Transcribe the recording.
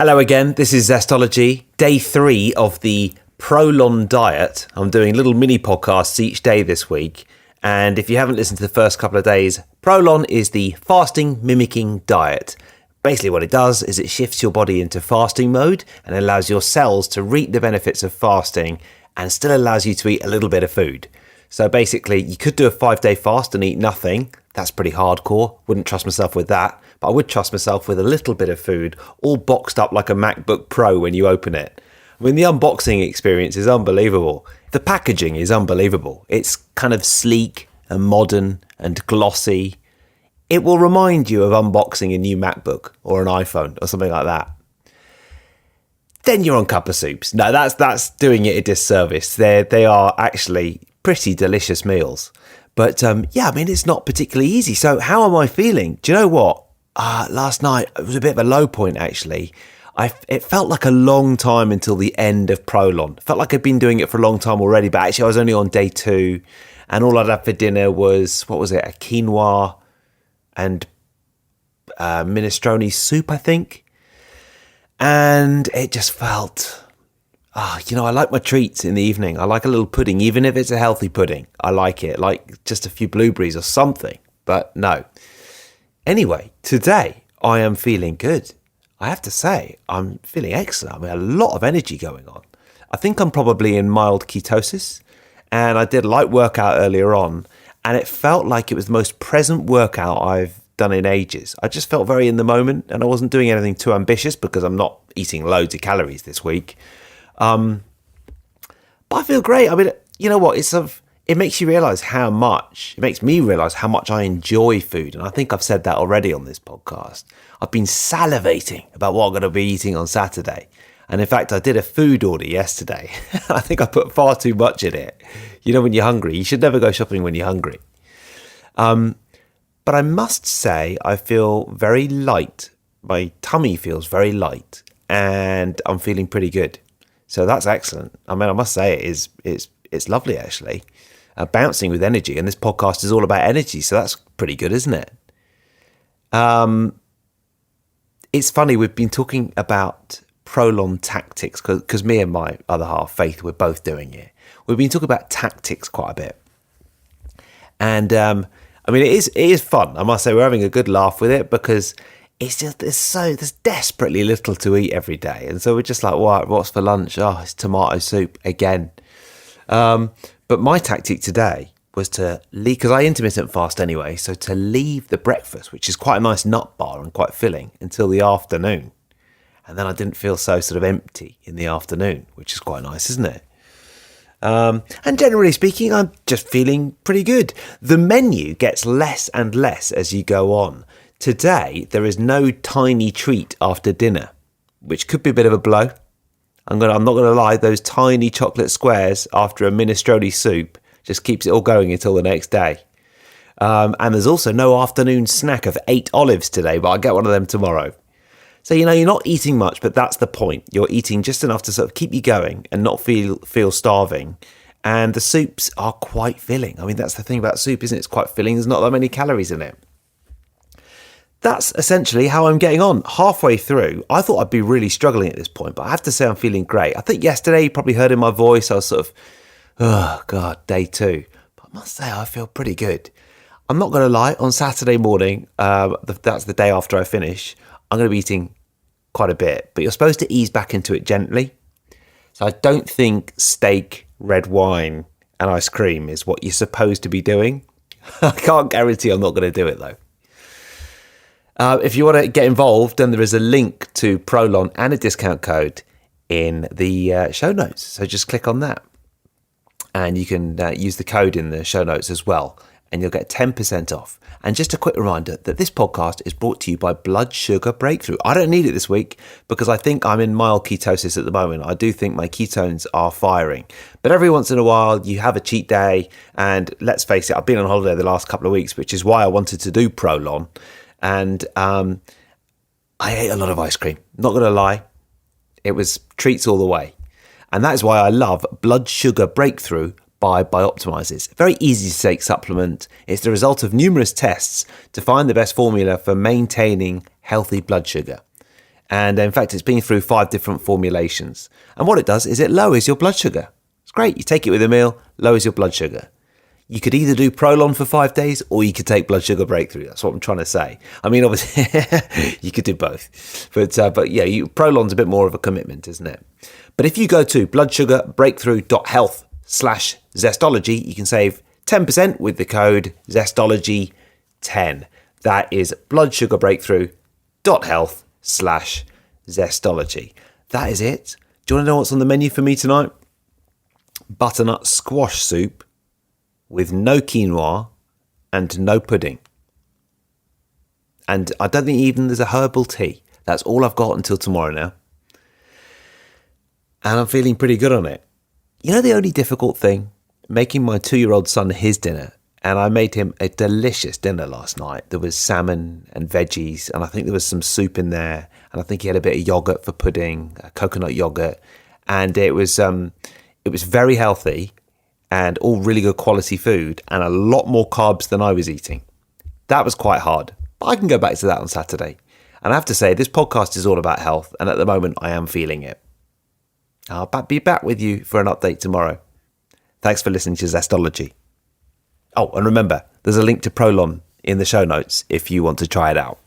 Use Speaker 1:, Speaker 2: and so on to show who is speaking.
Speaker 1: Hello again, this is Zestology, day 3 of the ProLon diet. I'm doing little mini podcasts each day this week, and if you haven't listened to the first couple of days, ProLon is the fasting mimicking diet. Basically what it does is it shifts your body into fasting mode and allows your cells to reap the benefits of fasting and still allows you to eat a little bit of food. So basically, you could do a 5-day fast and eat nothing. That's pretty hardcore. Wouldn't trust myself with that. But I would trust myself with a little bit of food, all boxed up like a MacBook Pro when you open it. I mean, the unboxing experience is unbelievable. The packaging is unbelievable. It's kind of sleek and modern and glossy. It will remind you of unboxing a new MacBook or an iPhone or something like that. Then you're on cup of soups. No, that's doing it a disservice. They are actually pretty delicious meals. But it's not particularly easy. So how am I feeling? Do you know what? Last night, it was a bit of a low point, actually. It felt like a long time until the end of ProLon. It felt like I'd been doing it for a long time already, but actually I was only on day 2. And all I'd had for dinner was, a quinoa and minestrone soup, I think. And it just felt... I like my treats in the evening. I like a little pudding, even if it's a healthy pudding. I like it, like just a few blueberries or something. But no. Anyway, today I am feeling good. I have to say, I'm feeling excellent. I mean, a lot of energy going on. I think I'm probably in mild ketosis. And I did a light workout earlier on. And it felt like it was the most present workout I've done in ages. I just felt very in the moment. And I wasn't doing anything too ambitious because I'm not eating loads of calories this week. But I feel great. I mean, you know what? It makes me realise how much I enjoy food. And I think I've said that already on this podcast. I've been salivating about what I'm going to be eating on Saturday. And in fact, I did a food order yesterday. I think I put far too much in it. You know, when you're hungry, you should never go shopping when you're hungry. But I must say, I feel very light. My tummy feels very light and I'm feeling pretty good. So that's excellent. I mean, I must say it's lovely, actually. Bouncing with energy. And this podcast is all about energy. So that's pretty good, isn't it? It's funny. We've been talking about ProLon tactics because me and my other half, Faith, we're both doing it. We've been talking about tactics quite a bit. And it is fun. I must say we're having a good laugh with it because it's just there's desperately little to eat every day, and so we're just like, what's for lunch? Oh, it's tomato soup again. But my tactic today was to leave, because I intermittent fast anyway, so to leave the breakfast, which is quite a nice nut bar and quite filling, until the afternoon, and then I didn't feel so sort of empty in the afternoon, which is quite nice, isn't it? And generally speaking, I'm just feeling pretty good. The menu gets less and less as you go on. Today, there is no tiny treat after dinner, which could be a bit of a blow. I'm not going to lie, those tiny chocolate squares after a minestrone soup just keeps it all going until the next day. And there's also no afternoon snack of 8 olives today, but I'll get one of them tomorrow. So, you're not eating much, but that's the point. You're eating just enough to sort of keep you going and not feel starving. And the soups are quite filling. I mean, that's the thing about soup, isn't it? It's quite filling. There's not that many calories in it. That's essentially how I'm getting on. Halfway through, I thought I'd be really struggling at this point, but I have to say I'm feeling great. I think yesterday you probably heard in my voice, I was sort of, day 2. But I must say I feel pretty good. I'm not going to lie, on Saturday morning, that's the day after I finish, I'm going to be eating quite a bit, but you're supposed to ease back into it gently. So I don't think steak, red wine and ice cream is what you're supposed to be doing. I can't guarantee I'm not going to do it though. If you want to get involved, then there is a link to ProLon and a discount code in the show notes. So just click on that. And you can use the code in the show notes as well. And you'll get 10% off. And just a quick reminder that this podcast is brought to you by Blood Sugar Breakthrough. I don't need it this week because I think I'm in mild ketosis at the moment. I do think my ketones are firing. But every once in a while, you have a cheat day. And let's face it, I've been on holiday the last couple of weeks, which is why I wanted to do ProLon. And I ate a lot of ice cream. Not going to lie. It was treats all the way. And that is why I love Blood Sugar Breakthrough by Bioptimizers. Very easy to take supplement. It's the result of numerous tests to find the best formula for maintaining healthy blood sugar. And in fact, it's been through 5 different formulations. And what it does is it lowers your blood sugar. It's great. You take it with a meal, lowers your blood sugar. You could either do ProLon for 5 days or you could take blood sugar breakthrough. That's what I'm trying to say. I mean, obviously, you could do both. But yeah, ProLon's a bit more of a commitment, isn't it? But if you go to bloodsugarbreakthrough.health/zestology, you can save 10% with the code zestology10. That is bloodsugarbreakthrough.health/zestology. That is it. Do you want to know what's on the menu for me tonight? Butternut squash soup with no quinoa and no pudding. And I don't think even there's a herbal tea. That's all I've got until tomorrow now. And I'm feeling pretty good on it. You know the only difficult thing? Making my 2-year-old son his dinner. And I made him a delicious dinner last night. There was salmon and veggies, and I think there was some soup in there. And I think he had a bit of yogurt for pudding, coconut yogurt. And it was very healthy and all really good quality food and a lot more carbs than I was eating. That was quite hard. But I can go back to that on Saturday. And I have to say, this podcast is all about health. And at the moment, I am feeling it. I'll be back with you for an update tomorrow. Thanks for listening to Zestology. Oh, and remember, there's a link to ProLon in the show notes if you want to try it out.